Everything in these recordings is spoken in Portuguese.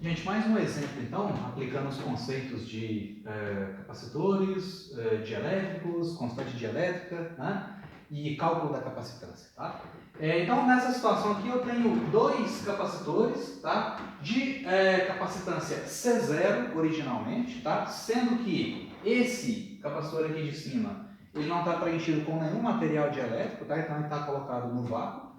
Gente, mais um exemplo então, aplicando os conceitos de capacitores, dielétricos, constante dielétrica, né, e cálculo da capacitância. Tá? Então, nessa situação aqui eu tenho dois capacitores, tá, de capacitância C0 originalmente, tá, sendo que esse capacitor aqui de cima ele não está preenchido com nenhum material dielétrico, tá, então ele está colocado no vácuo.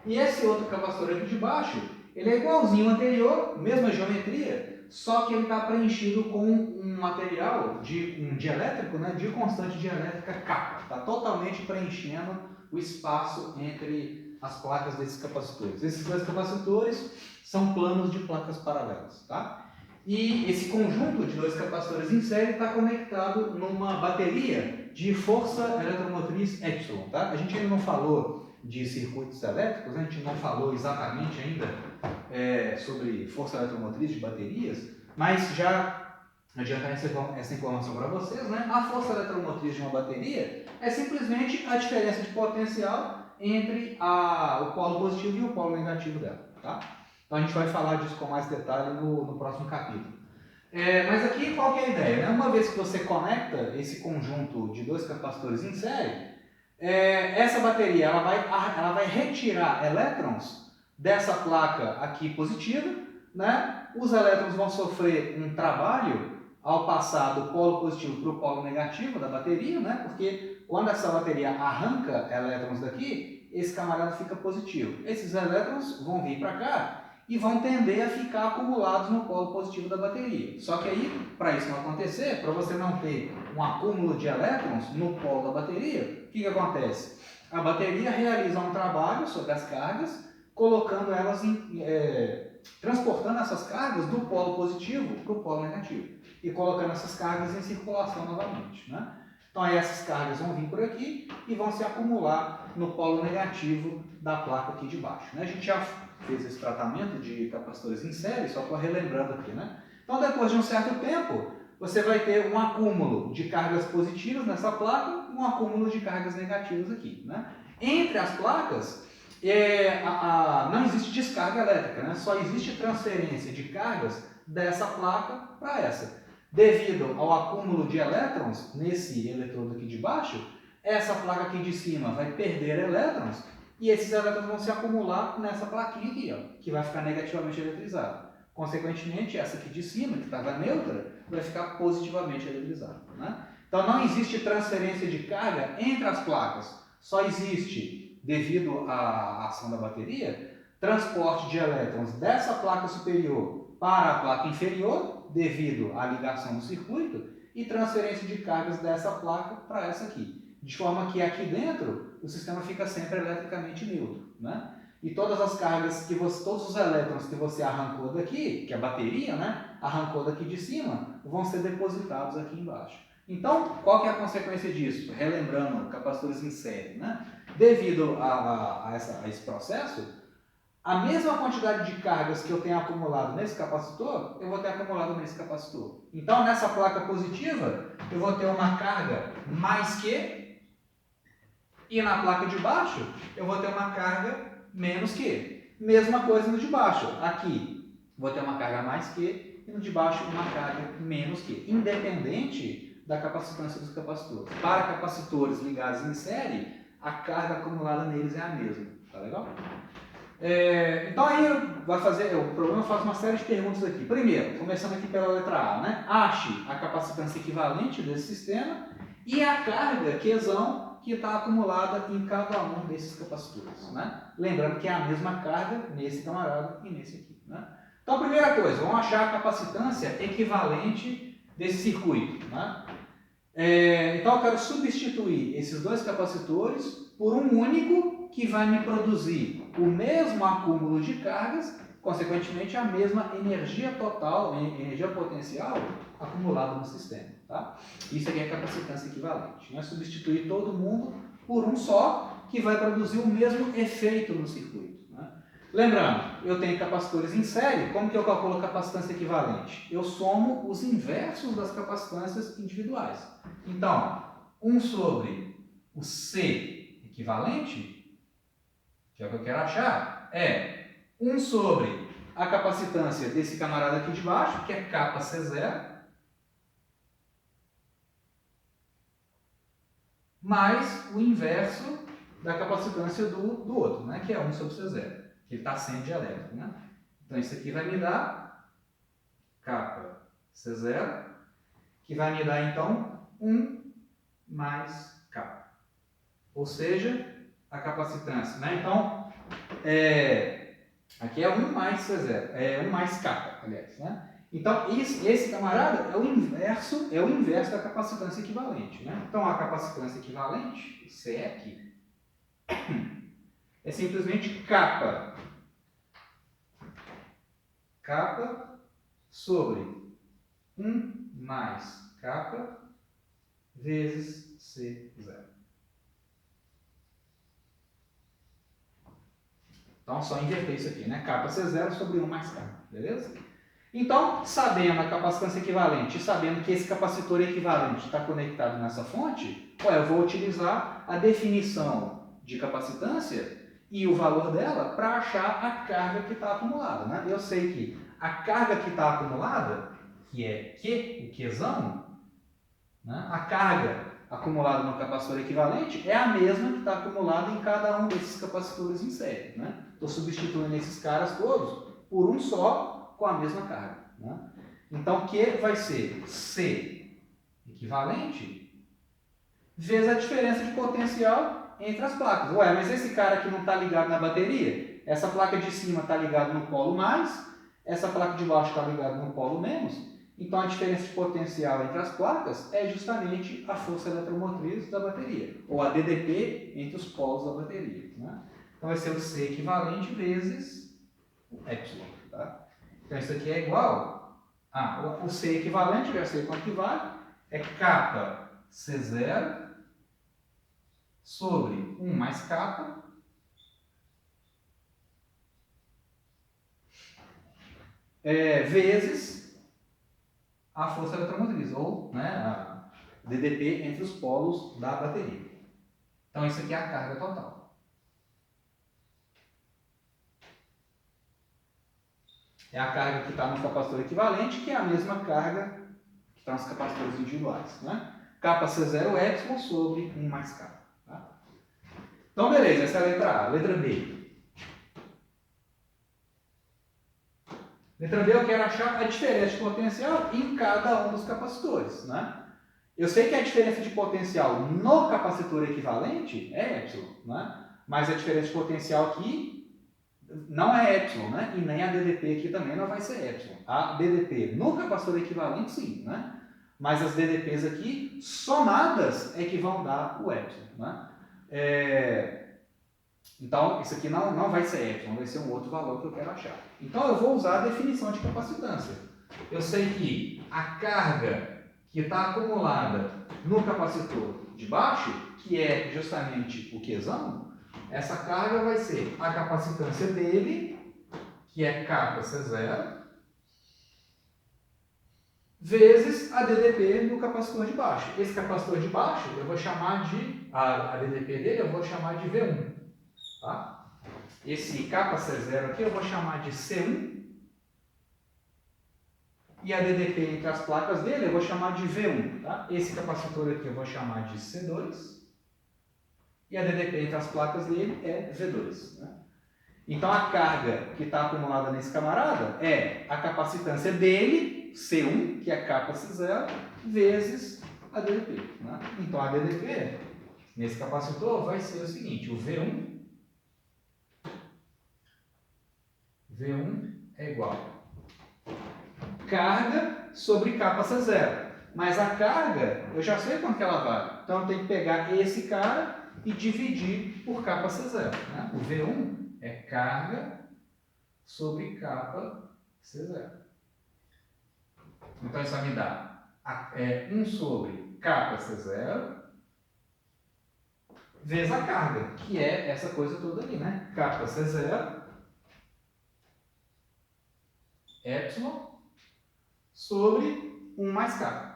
E esse outro capacitor aqui de baixo, ele é igualzinho ao anterior, mesma geometria, só que ele está preenchido com um material, um dielétrico, né, de constante dielétrica K. Está totalmente preenchendo o espaço entre as placas desses capacitores. Esses dois capacitores são planos de placas paralelas. Tá? E esse conjunto de dois capacitores em série está conectado numa bateria de força eletromotriz Y. Tá? A gente ainda não falou de circuitos elétricos, né? A gente não falou exatamente ainda sobre força eletromotriz de baterias, mas já adiantar essa informação para vocês, né? A força eletromotriz de uma bateria é simplesmente a diferença de potencial entre o polo positivo e o polo negativo dela. Tá? Então a gente vai falar disso com mais detalhe no próximo capítulo. Mas aqui qual que é a ideia? Né? Uma vez que você conecta esse conjunto de dois capacitores em série, essa bateria ela vai retirar elétrons dessa placa aqui positiva, né? Os elétrons vão sofrer um trabalho ao passar do polo positivo para o polo negativo da bateria, né? Porque quando essa bateria arranca elétrons daqui, esse camarada fica positivo. Esses elétrons vão vir para cá e vão tender a ficar acumulados no polo positivo da bateria. Só que aí, para isso não acontecer, para você não ter um acúmulo de elétrons no polo da bateria, o que acontece? A bateria realiza um trabalho sobre as cargas, colocando elas transportando essas cargas do polo positivo para o polo negativo e colocando essas cargas em circulação novamente. Né? Então aí essas cargas vão vir por aqui e vão se acumular no polo negativo da placa aqui de baixo. Né? A gente já fez esse tratamento de capacitores em série, só estou relembrando aqui. Né? Então depois de um certo tempo, você vai ter um acúmulo de cargas positivas nessa placa e um acúmulo de cargas negativas aqui. Né? Entre as placas, não existe descarga elétrica, né? Só existe transferência de cargas dessa placa para essa. Devido ao acúmulo de elétrons nesse eletrodo aqui de baixo, essa placa aqui de cima vai perder elétrons e esses elétrons vão se acumular nessa plaquinha aqui, ó, que vai ficar negativamente eletrizada. Consequentemente, essa aqui de cima, que estava neutra, vai ficar positivamente eletrizada. Né? Então não existe transferência de carga entre as placas, só existe, devido à ação da bateria, transporte de elétrons dessa placa superior para a placa inferior, devido à ligação do circuito, e transferência de cargas dessa placa para essa aqui. De forma que aqui dentro o sistema fica sempre eletricamente neutro. Né? E todas as cargas, todos os elétrons que você arrancou daqui, que a bateria, né, arrancou daqui de cima, vão ser depositados aqui embaixo. Então, qual que é a consequência disso? Relembrando capacitores em série, né? Devido a esse processo, a mesma quantidade de cargas que eu tenho acumulado nesse capacitor, eu vou ter acumulado nesse capacitor. Então, nessa placa positiva, eu vou ter uma carga mais que, e na placa de baixo, eu vou ter uma carga menos que. Mesma coisa no de baixo. Aqui, vou ter uma carga mais que, e no de baixo, uma carga menos que. Independente da capacitância dos capacitores. Para capacitores ligados em série, a carga acumulada neles é a mesma. Tá legal? Então aí o programa faz uma série de perguntas aqui. Primeiro, começando aqui pela letra A, né? Ache a capacitância equivalente desse sistema e a carga Qzão que está acumulada em cada um desses capacitores. Né? Lembrando que é a mesma carga nesse camarada e nesse aqui. Né? Então, primeira coisa, vamos achar a capacitância equivalente desse circuito. Né? Então, eu quero substituir esses dois capacitores por um único que vai me produzir o mesmo acúmulo de cargas, consequentemente a mesma energia total, energia potencial acumulada no sistema. Tá? Isso aqui é capacitância equivalente. Né? Substituir todo mundo por um só, que vai produzir o mesmo efeito no circuito. Né? Lembrando, eu tenho capacitores em série, como que eu calculo a capacitância equivalente? Eu somo os inversos das capacitâncias individuais. Então, 1 sobre o C equivalente, que é o que eu quero achar, é 1 sobre a capacitância desse camarada aqui de baixo, que é kappa C0, mais o inverso da capacitância do outro, né? Que é 1 sobre C0, que ele está sem dielétrico, né? Então, isso aqui vai me dar kappa C0, que vai me dar, então, 1 mais kappa. Ou seja, a capacitância, né? Então, aqui é 1 mais C0, é 1 mais kappa, aliás, né? Então, esse camarada é o inverso da capacitância equivalente, né? Então, a capacitância equivalente, C aqui, é simplesmente kappa sobre 1 mais kappa vezes C0. Então, só inverter isso aqui, né? Kappa C0 sobre 1 mais kappa, beleza? Então, sabendo a capacitância equivalente e sabendo que esse capacitor equivalente está conectado nessa fonte, eu vou utilizar a definição de capacitância e o valor dela para achar a carga que está acumulada, né? Eu sei que a carga que está acumulada, que é Q, o Qzão, né? A carga acumulada no capacitor equivalente é a mesma que está acumulada em cada um desses capacitores em série, né? Estou substituindo esses caras todos por um só, com a mesma carga, né? Então, Q vai ser C equivalente vezes a diferença de potencial entre as placas. Ué, mas esse cara aqui não está ligado na bateria? Essa placa de cima está ligada no polo mais, essa placa de baixo está ligada no polo menos. Então, a diferença de potencial entre as placas é justamente a força eletromotriz da bateria, ou a DDP entre os polos da bateria, né? Então, vai ser o C equivalente vezes o epsilon, tá? Então, isso aqui é igual o C equivalente, eu já sei quanto que vale, é kappa C0 sobre 1 mais kappa vezes a força eletromotriz, ou, né, a DDP entre os polos da bateria. Então, isso aqui é a carga total. É a carga que está no capacitor equivalente, que é a mesma carga que está nos capacitores individuais, né? Kappa C0 epsilon sobre 1 mais kappa. Tá? Então, beleza, essa é a letra A. Letra B. Letra B, eu quero achar a diferença de potencial em cada um dos capacitores, né? Eu sei que a diferença de potencial no capacitor equivalente é epsilon, né? Mas a diferença de potencial aqui não é epsilon, né? E nem a DDP aqui também não vai ser epsilon. A DDP no capacitor equivalente, sim, né? Mas as DDPs aqui, somadas, é que vão dar o epsilon, né? Então, isso aqui não vai ser epsilon, vai ser um outro valor que eu quero achar. Então, eu vou usar a definição de capacitância. Eu sei que a carga que está acumulada no capacitor de baixo, que é justamente o Qzão, essa carga vai ser a capacitância dele, que é kappa C0, vezes a DDP no capacitor de baixo. Esse capacitor de baixo, eu vou chamar de, a DDP dele, eu vou chamar de V1. Tá? Esse kappa C0 aqui, eu vou chamar de C1. E a DDP entre as placas dele, eu vou chamar de V1. Tá? Esse capacitor aqui, eu vou chamar de C2. E a DDP entre as placas dele é V2. Né? Então, a carga que está acumulada nesse camarada é a capacitância dele, C1, que é kappa C0, vezes a DDP. Né? Então, a DDP, nesse capacitor, vai ser o seguinte, o V1 é igual a carga sobre kappa C0. Mas a carga, eu já sei quanto que ela vale. Então, eu tenho que pegar esse cara e dividir por kappa C0. Né? O V1 é carga sobre kappa C0. Então, isso vai me dar 1 sobre kappa C0 vezes a carga, que é essa coisa toda ali, né? Kappa C0 epsilon sobre 1 mais kappa.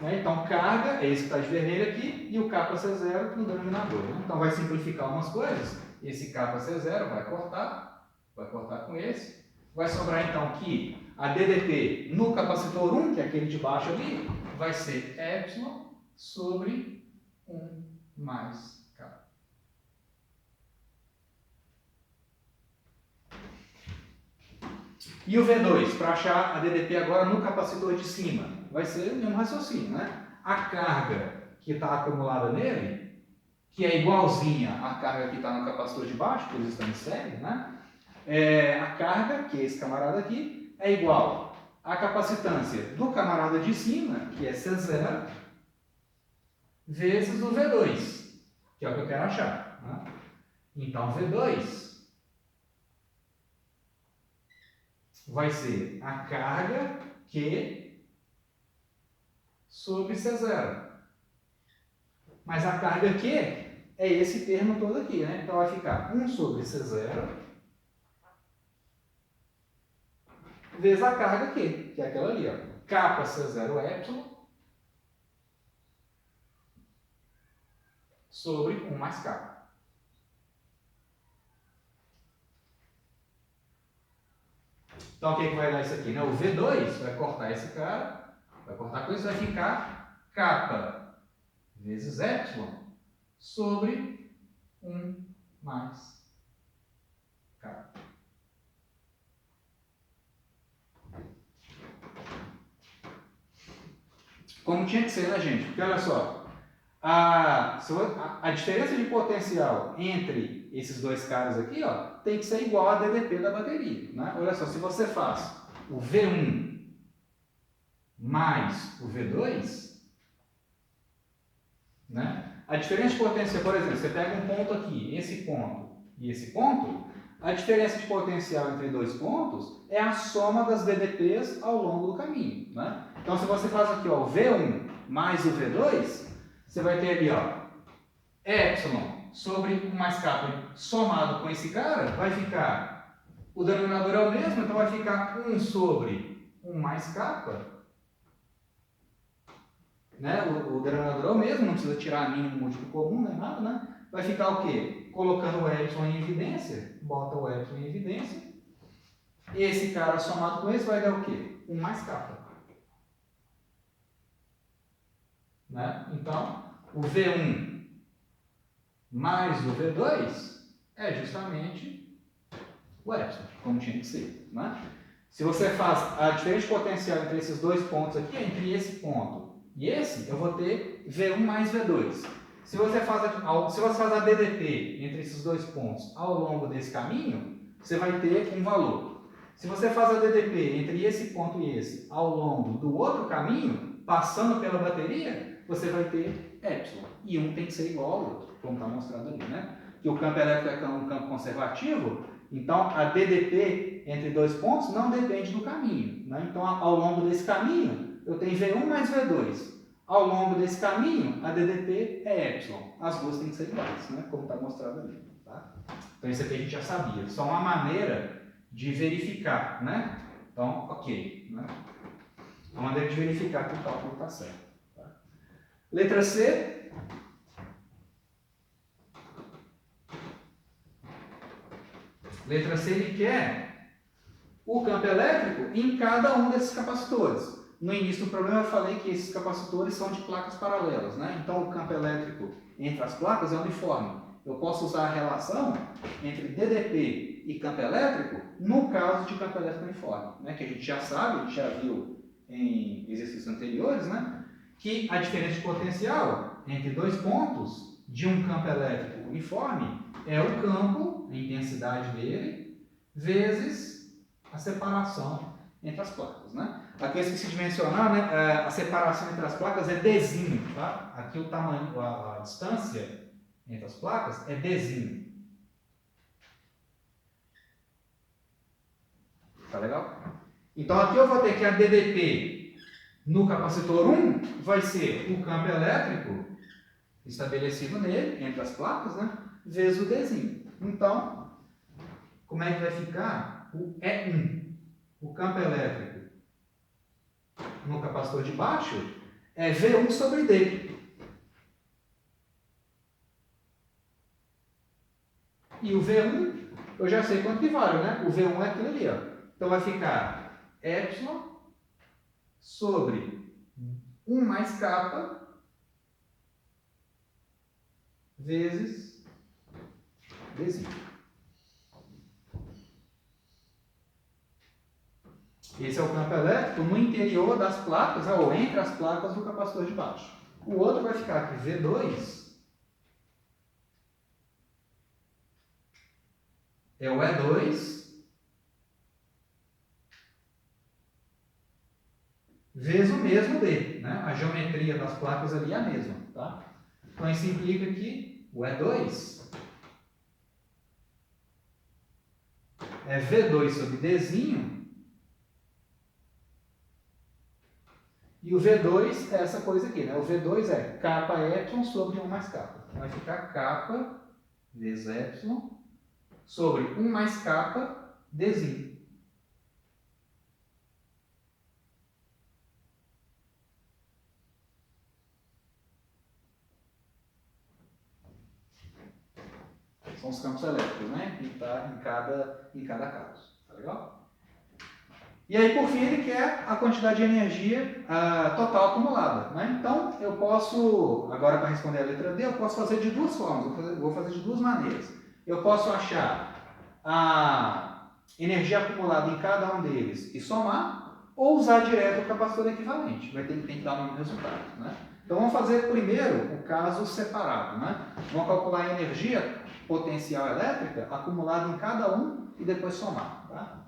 Né? Então, carga é esse que está de vermelho aqui e o Kc0 no denominador. Né? Então, vai simplificar umas coisas. Esse Kc0 vai cortar com esse. Vai sobrar, então, que a DDP no capacitor 1, que é aquele de baixo ali, vai ser epsilon sobre 1 mais K. E o V2, para achar a DDP agora no capacitor de cima, vai ser o mesmo raciocínio, né? A carga que está acumulada nele, que é igualzinha à carga que está no capacitor de baixo, porque eles estão em série, né? A carga, que é esse camarada aqui, é igual à capacitância do camarada de cima, que é C0, vezes o V2, que é o que eu quero achar. Né? Então, V2 vai ser a carga Q sobre C0. Mas a carga Q é esse termo todo aqui, né? Então vai ficar 1 sobre C0 vezes a carga Q, que é aquela ali, ó. Kappa C0 epsilon sobre 1 mais K. Então, o que vai dar isso aqui? Né? O V2 vai cortar esse cara, vai cortar com isso, vai ficar kappa vezes epsilon sobre 1 mais K. Como tinha que ser, né, gente? Porque olha só, a diferença de potencial entre esses dois caras aqui, ó, tem que ser igual a DDP da bateria. Né? Olha só, se você faz o V1 mais o V2, né? A diferença de potencial, por exemplo, você pega um ponto aqui, esse ponto e esse ponto, a diferença de potencial entre dois pontos é a soma das DDPs ao longo do caminho. Né? Então, se você faz aqui ó, o V1 mais o V2, você vai ter ali ó, epsilon sobre 1 mais K somado com esse cara, vai ficar, o denominador é o mesmo, então vai ficar 1 sobre 1 mais K. Né? O denominador é o mesmo, não precisa tirar mínimo múltiplo comum, nem nada, né? Vai ficar o quê? Colocando o epsilon em evidência, bota o epsilon em evidência, esse cara somado com esse vai dar o quê? 1 mais K. Né? Então, o V1 mais o V2 é justamente o epsilon, como tinha que ser. Né? Se você faz a diferença de potencial entre esses dois pontos aqui, entre esse ponto e esse, eu vou ter V1 mais V2. Se você faz a DDP entre esses dois pontos ao longo desse caminho, você vai ter um valor. Se você faz a DDP entre esse ponto e esse ao longo do outro caminho, passando pela bateria, você vai ter epsilon. E um tem que ser igual ao outro, como está mostrado ali, né? Que o campo elétrico é um campo conservativo, então a DDP entre dois pontos não depende do caminho. Né? Então, ao longo desse caminho, eu tenho V1 mais V2. Ao longo desse caminho, a DDP é epsilon. As duas têm que ser iguais, né? Como está mostrado ali. Tá? Então, isso aqui a gente já sabia. Só uma maneira de verificar, né? Então, ok. Né? Uma maneira de verificar que o cálculo está certo. Tá? Letra C. Letra C, ele quer o campo elétrico em cada um desses capacitores. No início do problema eu falei que esses capacitores são de placas paralelas, né? Então o campo elétrico entre as placas é uniforme. Eu posso usar a relação entre DDP e campo elétrico no caso de campo elétrico uniforme, né? Que a gente já sabe, a gente já viu em exercícios anteriores, né? Que a diferença de potencial entre dois pontos de um campo elétrico uniforme é o campo, a intensidade dele, vezes a separação entre as placas, né? Aqui eu esqueci de mencionar, né? A separação entre as placas é Dzinho, tá? Aqui o tamanho, a distância entre as placas é Dzinho. Tá legal? Então aqui eu vou ter que a DDP no capacitor 1 vai ser o campo elétrico estabelecido nele, entre as placas, né? Vezes o Dzinho. Então, como é que vai ficar o E1? O campo elétrico no capacitor de baixo é V1 sobre D. E o V1, eu já sei quanto que vale, né? O V1 é aquilo ali, ó. Então vai ficar epsilon sobre 1 mais kappa vezes Dzinho. Esse é o campo elétrico no interior das placas, ou entre as placas do capacitor de baixo. O outro vai ficar aqui, V2, é o E2 vezes o mesmo D, né? A geometria das placas ali é a mesma, tá? Então isso implica que o E2 é V2 sobre Dzinho, e o V2 é essa coisa aqui, né? O V2 é kappa epsilon sobre 1 mais kappa. Vai ficar kappa vezes epsilon sobre 1 mais kappa Dzinho. São os campos elétricos, né? Que está em cada caso. Tá legal? E aí, por fim, ele quer a quantidade de energia total acumulada. Né? Então, eu posso, agora para responder a letra D, eu posso fazer de duas formas, vou fazer de duas maneiras. Eu posso achar a energia acumulada em cada um deles e somar, ou usar direto o capacitor equivalente. Tem que dar o mesmo resultado. Né? Então, vamos fazer primeiro o caso separado. Né? Vamos calcular a energia potencial elétrica acumulada em cada um e depois somar. Tá?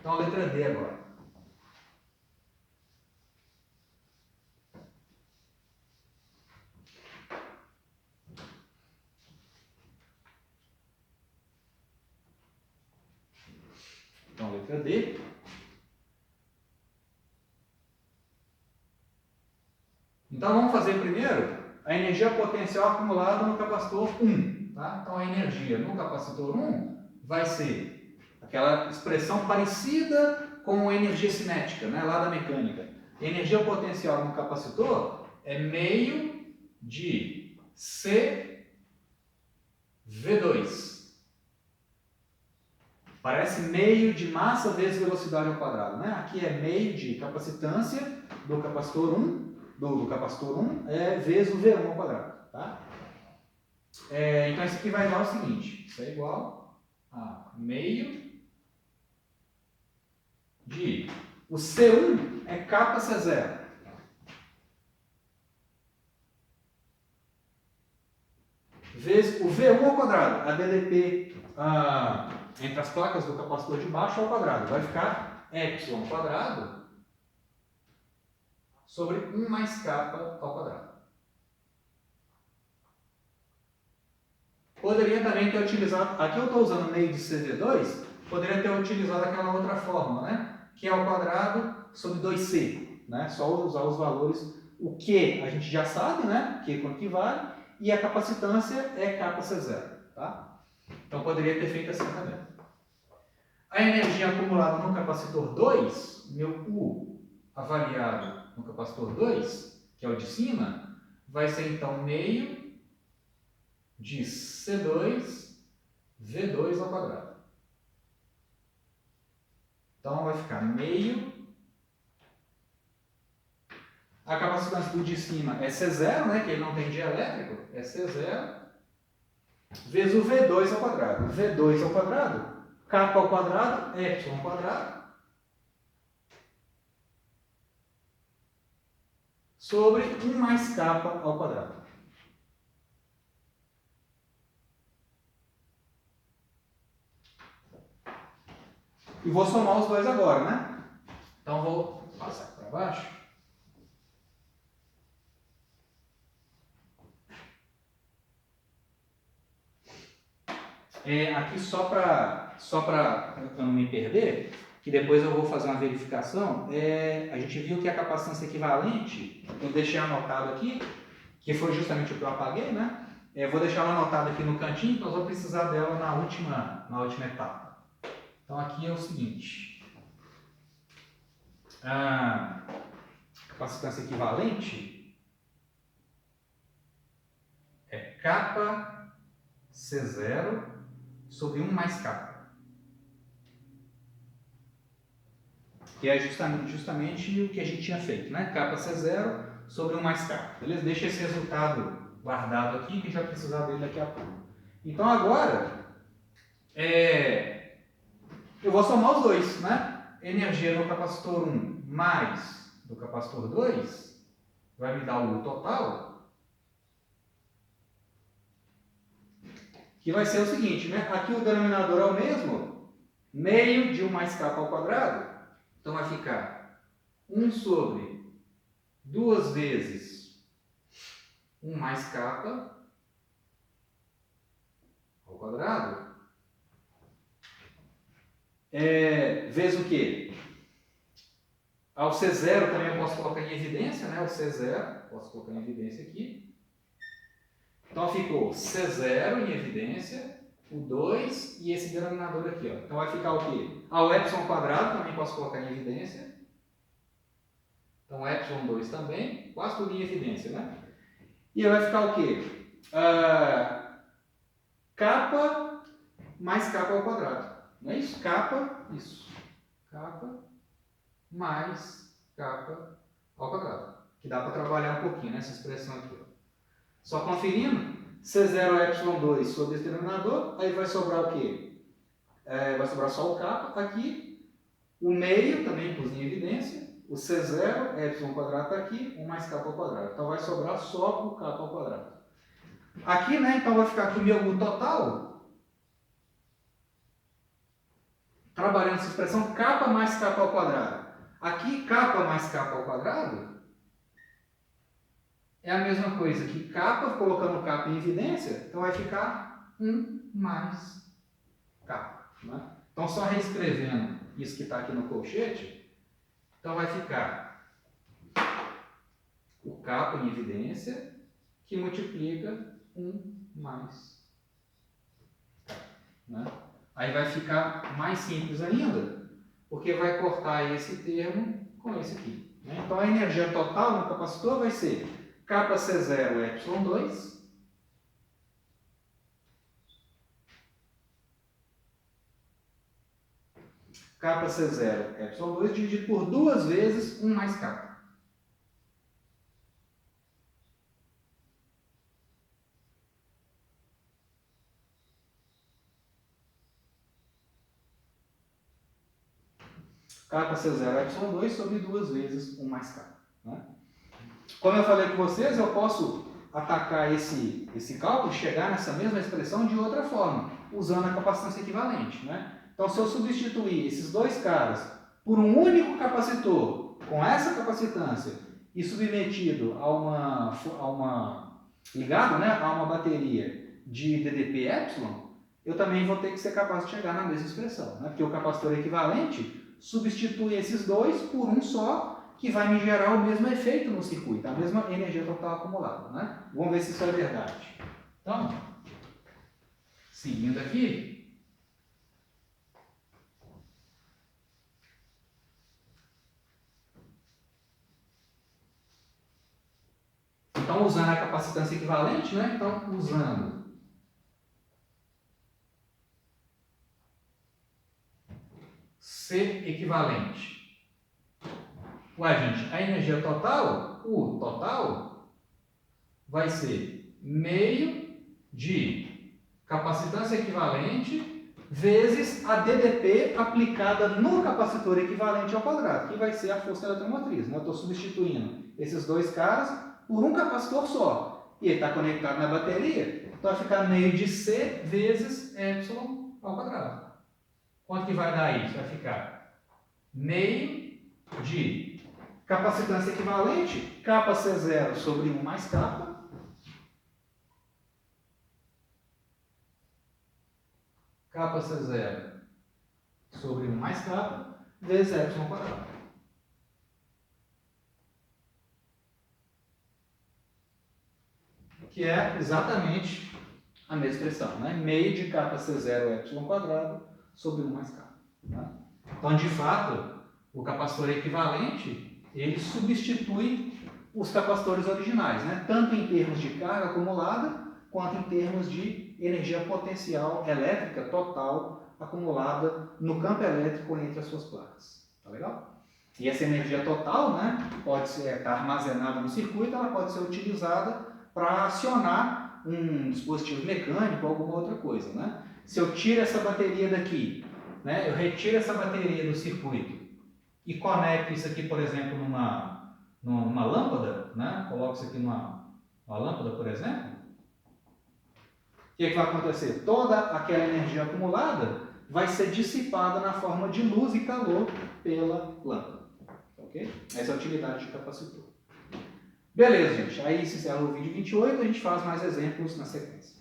Então, a letra D agora. Então, letra D. Então, vamos fazer primeiro a energia potencial acumulada no capacitor 1. Tá? Então, a energia no capacitor 1 vai ser aquela expressão parecida com a energia cinética, né, lá da mecânica. A energia potencial no capacitor é meio de CV2. Parece meio de massa vezes velocidade ao quadrado. Né? Aqui é meio de capacitância do capacitor 1, do capacitor 1 vezes o V1 ao quadrado. Tá? Então, isso aqui vai dar o seguinte. Isso é igual a meio de... O C1 é kappa C0. Vezes o V1 ao quadrado. A DDP entre as placas do capacitor de baixo ao quadrado. Vai ficar epsilon ao quadrado sobre 1 mais kappa ao quadrado. Poderia também ter utilizado, aqui eu estou usando meio de CV2, poderia ter utilizado aquela outra fórmula, né? Que é ao quadrado sobre 2C. Né? Só usar os valores, o Q a gente já sabe, né? Q quanto que vale, e a capacitância é kappa C0. Tá? Então poderia ter feito assim também. A energia acumulada no capacitor 2, meu U avaliado no capacitor 2, que é o de cima, vai ser então meio de C2 V2 ao quadrado. Então vai ficar meio. A capacitância do de cima é C0, né, que ele não tem dielétrico, é C0, vezes o V2 ao quadrado. V2 ao quadrado, kappa ao quadrado, epsilon ao quadrado, sobre 1 mais kappa ao quadrado. E vou somar os dois agora, né? Então vou passar para baixo. Aqui só para eu não me perder, que depois eu vou fazer uma verificação, a gente viu que a capacitância equivalente, eu deixei anotado aqui, que foi justamente o que eu apaguei, né? Vou deixar ela anotada aqui no cantinho, nós vamos precisar dela na última etapa. Então aqui é o seguinte, capacitância equivalente é kappa C0 sobre 1 mais K. Que é justamente o que a gente tinha feito, né? Kappa C0 sobre 1 mais K. Beleza? Deixa esse resultado guardado aqui, que a gente vai precisar dele daqui a pouco. Então agora, eu vou somar os dois, né? Energia do capacitor 1 mais do capacitor 2 vai me dar o total, que vai ser o seguinte, né? Aqui o denominador é o mesmo, meio de 1 mais K ao quadrado. Então vai ficar 1 sobre 2 vezes 1 mais K ao quadrado, vezes o quê? Ao C0 também eu posso colocar em evidência, né? O C0, posso colocar em evidência aqui. Então ficou C0 em evidência, o 2 e esse denominador aqui, ó. Então vai ficar o quê? Ao epsilon quadrado também posso colocar em evidência. Então epsilon 2 também, quase tudo em evidência, né? E aí vai ficar o quê? Kappa mais K ao quadrado. Não é isso? Kappa, isso. Kappa mais K ao quadrado. Que dá para trabalhar um pouquinho nessa expressão aqui, ó. Só conferindo, C0 é epsilon 2 sobre esse denominador, aí vai sobrar o quê? Vai sobrar só o K aqui, o meio também pus em evidência, o C0 é epsilon quadrado está aqui, 1 mais K ao quadrado. Então vai sobrar só o K ao quadrado. Aqui, né, então vai ficar aqui o meu total, trabalhando essa expressão K mais K ao quadrado. Aqui, K mais K ao quadrado é a mesma coisa que K, colocando K em evidência, então vai ficar 1 mais K. Né? Então, só reescrevendo isso que está aqui no colchete, então vai ficar o K em evidência, que multiplica 1 mais K. Né? Aí vai ficar mais simples ainda, porque vai cortar esse termo com esse aqui. Né? Então, a energia total no capacitor vai ser Kappa C0 é epsilon 2 Kappa C0 é epsilon 2 dividido por 2 vezes 1 mais K. Kappa C0 é epsilon 2 sobre 2 vezes 1 mais K. Né? Como eu falei com vocês, eu posso atacar esse cálculo e chegar nessa mesma expressão de outra forma, usando a capacitância equivalente. Né? Então, se eu substituir esses dois caras por um único capacitor com essa capacitância e submetido ligado, né, a uma bateria de DDP epsilon, eu também vou ter que ser capaz de chegar na mesma expressão. Né? Porque o capacitor equivalente substitui esses dois por um só, que vai me gerar o mesmo efeito no circuito, a mesma energia total acumulada. Né? Vamos ver se isso é verdade. Então, seguindo aqui, então usando a capacitância equivalente, né? Então usando C equivalente. Ué, gente, a energia total, o total, vai ser meio de capacitância equivalente vezes a DDP aplicada no capacitor equivalente ao quadrado, que vai ser a força eletromotriz. Né? Eu estou substituindo esses dois caras por um capacitor só. E ele está conectado na bateria, então vai ficar meio de C vezes epsilon ao quadrado. Quanto que vai dar isso? Vai ficar meio de capacitância equivalente, Kappa C0 sobre 1 mais Kappa, Kappa C0 sobre 1 mais Kappa, vezes epsilon quadrado. Que é exatamente a mesma expressão, né? Meio de Kappa C0 epsilon quadrado sobre 1 mais Kappa. Né? Então, de fato, o capacitor equivalente ele substitui os capacitores originais, né? Tanto em termos de carga acumulada, quanto em termos de energia potencial elétrica total acumulada no campo elétrico entre as suas placas. Tá legal? E essa energia total, né, pode ser armazenada no circuito, ela pode ser utilizada para acionar um dispositivo mecânico ou alguma outra coisa, né? Se eu tiro essa bateria daqui, né, eu retiro essa bateria do circuito e conecto isso aqui, por exemplo, numa lâmpada, né? Coloco isso aqui numa lâmpada, por exemplo. O que vai acontecer? Toda aquela energia acumulada vai ser dissipada na forma de luz e calor pela lâmpada. Ok? Essa é a utilidade de capacitor. Beleza, gente. Aí se encerra o vídeo 28, a gente faz mais exemplos na sequência.